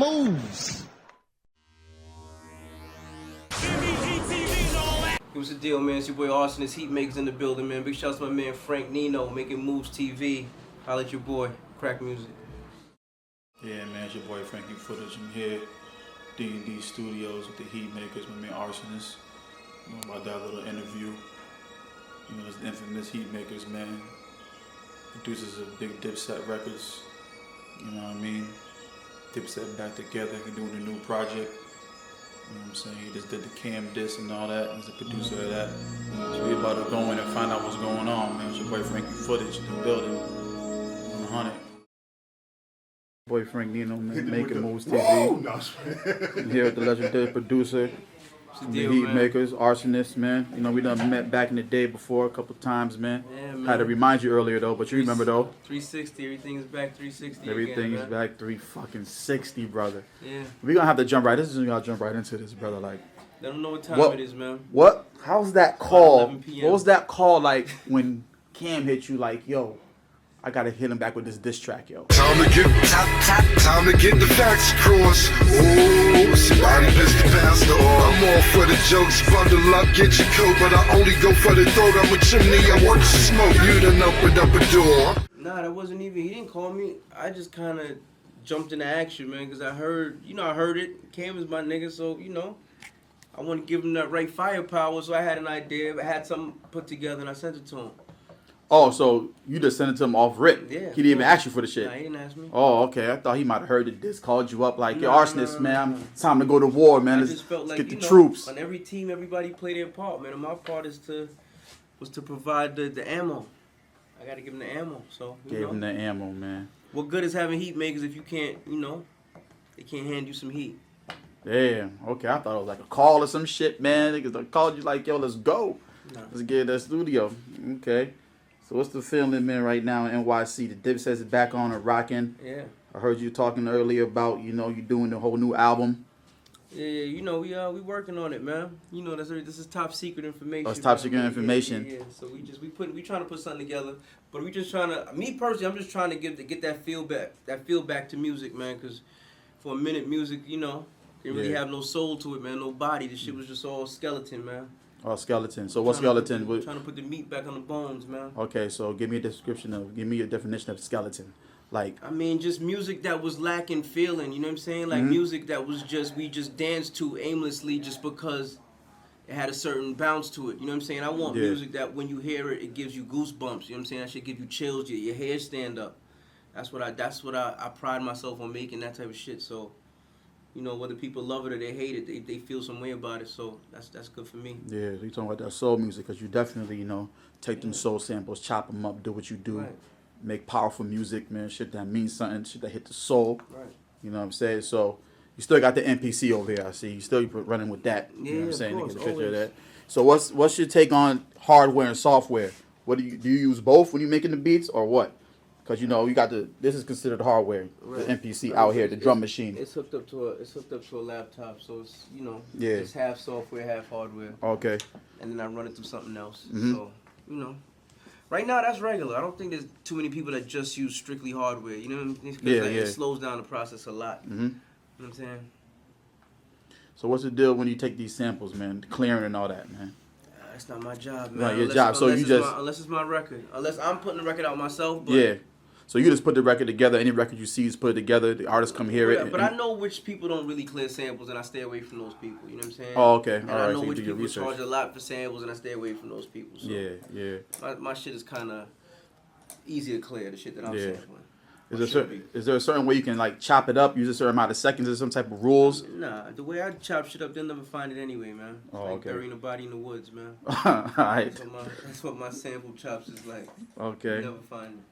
moves. What's the deal, man? It's your boy Rsonist, Heat Makers in the building, man. Big shouts to my man Frank Nino, Making Moves TV. Holla at your boy, Crack Music. Yeah, man, it's your boy Frankie Footage. I'm here, D&D Studios with the Heat Makers, my man Rsonist. You know, about that little interview. You know, it's the infamous Heat Makers, man. Producers of big Dipset records. You know what I mean? Dipset back together, he doing a new project. You know what I'm saying? He just did the Cam disc and all that. He's the producer of that. So we about to go in and find out what's going on, man. It's your boy Frankie Footage in the building. 100. Boy Frank Nino, man, Making Moves TV. I'm here with the legendary producer from the Heat Makers, Rsonist, man. You know, we done met back in the day before a couple times, man. Yeah, man. Had to remind you earlier, though, but you remember, though. 360, everything's back 360 Everything's again, back 360, brother. Yeah. We gonna have to jump right. This is gonna jump right into this, brother. Like, They don't know what time it is, man. What? How's that call? 11 p.m. What was that call like when Cam hit you? Like, yo, I gotta hit him back with this diss track, yo. Time to get the facts across. Oh, somebody pissed the pastor. I'm all for the jokes, bundle up, get your coat, but I only go for the throat. I'm a chimney, I work to smoke. You done opened up a door. Nah, that wasn't even. He didn't call me. I just kind of jumped into action, man, because I heard it. Cam is my nigga, so I want to give him that right firepower. So I had an idea, I had something put together, and I sent it to him. Oh, so you just sent it to him off rip? Yeah. He didn't even ask you for the shit? Nah, he didn't ask me. Oh, okay. I thought he might have heard it. This called you up like, yo, Nah, Arsonist, nah. man. It's time to go to war, man. I Let's just felt like, get the troops. On every team, everybody play their part, man. And my part was to provide the ammo. I got to give him the ammo. So Gave him the ammo, man. What good is having heat makers if you can't, they can't hand you some heat. Damn. Okay, I thought it was like a call or some shit, man. Niggas called you like, yo, let's go. Nah. Let's get in that studio. Okay. So what's the feeling, man, right now in NYC? The Dipset is back on and rocking. Yeah. I heard you talking earlier about, you doing the whole new album. Yeah, we working on it, man. This is top secret information. Oh, it's top secret information. Yeah. So we trying to put something together, but we just trying to. Me personally, I'm just trying to get that feel back to music, man. Because for a minute, music, didn't really have no soul to it, man. No body. The shit was just all skeleton, man. Oh, skeleton. So what skeleton? Trying to put the meat back on the bones, man. Okay, so give me a definition of skeleton. Like, I mean, just music that was lacking feeling, you know what I'm saying? Like music that was we just danced to aimlessly just because it had a certain bounce to it, you know what I'm saying? I want music that when you hear it, it gives you goosebumps, you know what I'm saying? That should give you chills, your hair stand up. That's what I pride myself on making, that type of shit. So, whether people love it or they hate it, they feel some way about it. So that's good for me. yeah, you talking about that soul music because you definitely, take them soul samples, chop them up, do what you do. Right. Make powerful music, man. Shit that means something. Shit that hit the soul. Right. You know what I'm saying? So you still got the NPC over here. I see you still running with that. Yeah, You know what I'm saying? of course, To get a picture of always. that. So what's your take on hardware and software? What do you use both when you're making the beats or what? Because you got this is considered hardware. Right. The NPC out here, the drum machine. It's hooked up to a laptop, so it's Yeah. it's half software, half hardware. Okay. And then I run it through something else. Mhm. So, right now that's regular. I don't think there's too many people that just use strictly hardware. You know what I mean? 'Cause, Yeah, It slows down the process a lot. Mhm. You know what I'm saying? So what's the deal when you take these samples, man? Clearing and all that, man. That's not my job, man. Not your job. So you just unless it's my record. Unless I'm putting the record out myself. But, yeah. So you just put the record together. Any record you see is put it together. The artists come hear it. But I know which people don't really clear samples, and I stay away from those people. You know what I'm saying? Oh, okay. And All I right. know So you which do your people research. charge a lot for samples, and I stay away from those people. So Yeah. my shit is kind of easy to clear. The shit that I'm Yeah. sampling. Is there a certain way you can like chop it up, use a certain amount of seconds, or some type of rules? Nah, the way I chop shit up, they'll never find it anyway, man. It's Oh, like okay. burying a body in the woods, man. Alright. That's what my sample chops is like. Okay. You never find it.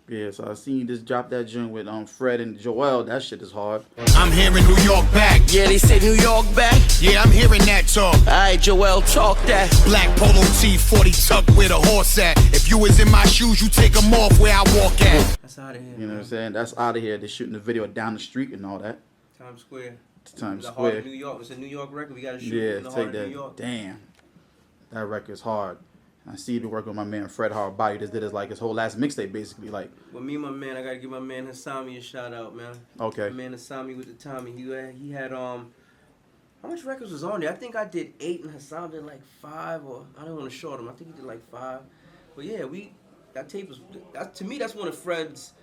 Yeah, so I seen you just drop that joint with Fred and Joel. That shit is hard. I'm hearing New York back. Yeah, they say New York back. Yeah, I'm hearing that talk. Alright, Joel, talk that. Black polo tee, 40 tuck where the horse at. If you was in my shoes, you take them off where I walk at. That's out of here. You know what I'm saying? That's out of here. They're shooting the video down the street and all that. Times Square. Times The heart Square. of New York. It's a New York record. We gotta shoot Yeah, in the take heart of that. New York. Damn. That record's hard. I see you been working with my man Fred Hardbody. Just did his whole last mixtape basically. Like, well, me and my man, I gotta give my man Hassami a shout out, man. Okay. My man Hassami with the Tommy. He had how much records was on there? I think I did 8 and Hassam did like 5, or I don't want to short him. I think he did like 5. But yeah, that tape was to me, that's one of Fred's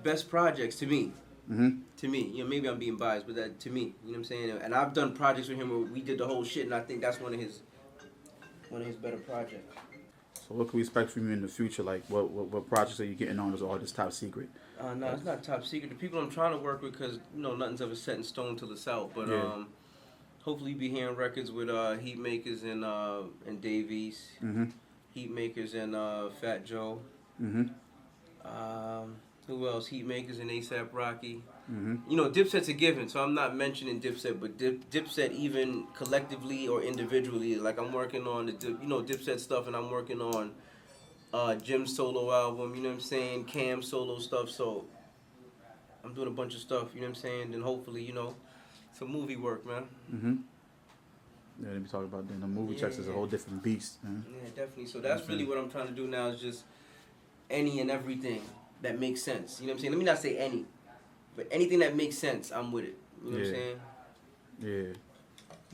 best projects to me. To me, you know, maybe I'm being biased, but that to me, you know what I'm saying. And I've done projects with him where we did the whole shit, and I think that's one of his better projects. So what can we expect from you in the future? Like, what projects are you getting on? Is all this top secret? No, it's not top secret. The people I'm trying to work with, because you know nothing's ever set in stone till it's out. But Yeah. hopefully, be hearing records with Heat Makers and Davies, Heat Makers and Fat Joe. Who else? Heat Makers and ASAP Rocky. You know, Dipset's a given, so I'm not mentioning Dipset, but Dipset even collectively or individually. Like I'm working on the Dipset stuff, and I'm working on Jim's solo album. You know what I'm saying? Cam's solo stuff. So I'm doing a bunch of stuff. You know what I'm saying? And hopefully, you know, some movie work, man. Yeah, they be talking about then the movie checks is a whole different beast, man. Yeah, definitely. So that's really what I'm trying to do now, is just any and everything that makes sense. You know what I'm saying? Let me not say any, but anything that makes sense, I'm with it. You know what I'm saying? Yeah.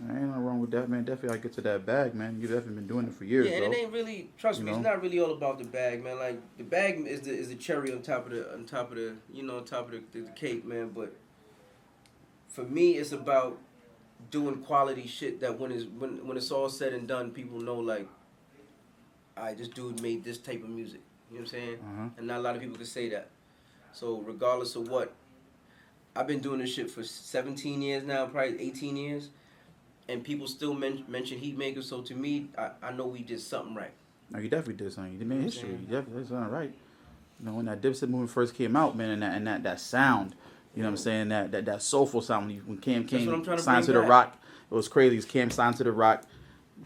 Ain't nothing wrong with that, man. Definitely gotta get to that bag, man. You've definitely been doing it for years, Yeah, and bro. it ain't really, trust me, You know? it's not really all about the bag, man. Like the bag is the cherry on top of the cake, man. But for me, it's about doing quality shit that when it's all said and done, people know like, alright, this dude made this type of music. You know what I'm saying? And not a lot of people can say that. So regardless of what, I've been doing this shit for 17 years now, probably 18 years, and people still mention Heat Makers. So to me, I know we did something right. No, you definitely did something. You made history. You definitely did something right. You know, when that Dipset movement first came out, man, and that sound, you know what I'm saying, that soulful sound when Cam signed to the Rock, it was crazy. Cam signed to the Rock,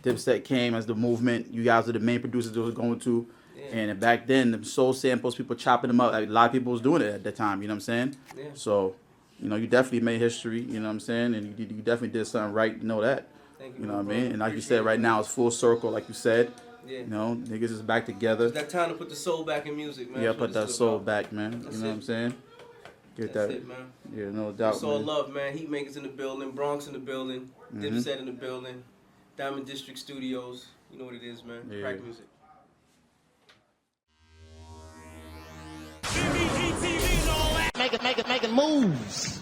Dipset came as the movement. You guys are the main producers that was going to. And back then, the soul samples, people chopping them up. Like, a lot of people was doing it at that time. You know what I'm saying? Yeah. So, you know, you definitely made history. You know what I'm saying? And you definitely did something right. You know that. Thank you. You know what I mean? And like you said, right now it's full circle. Like you said, Yeah. you know, niggas is back together. It's that time to put the soul back in music, man. Yeah, That's what put that this is soul about. back, man. That's You know it. what I'm saying? Get That's that. it, man. Yeah, no doubt. It's all man. love, man. Heat Makers in the building, Bronx in the building, Dipset in the building, Diamond District Studios. You know what it is, man. Yeah. Crack music. Making moves.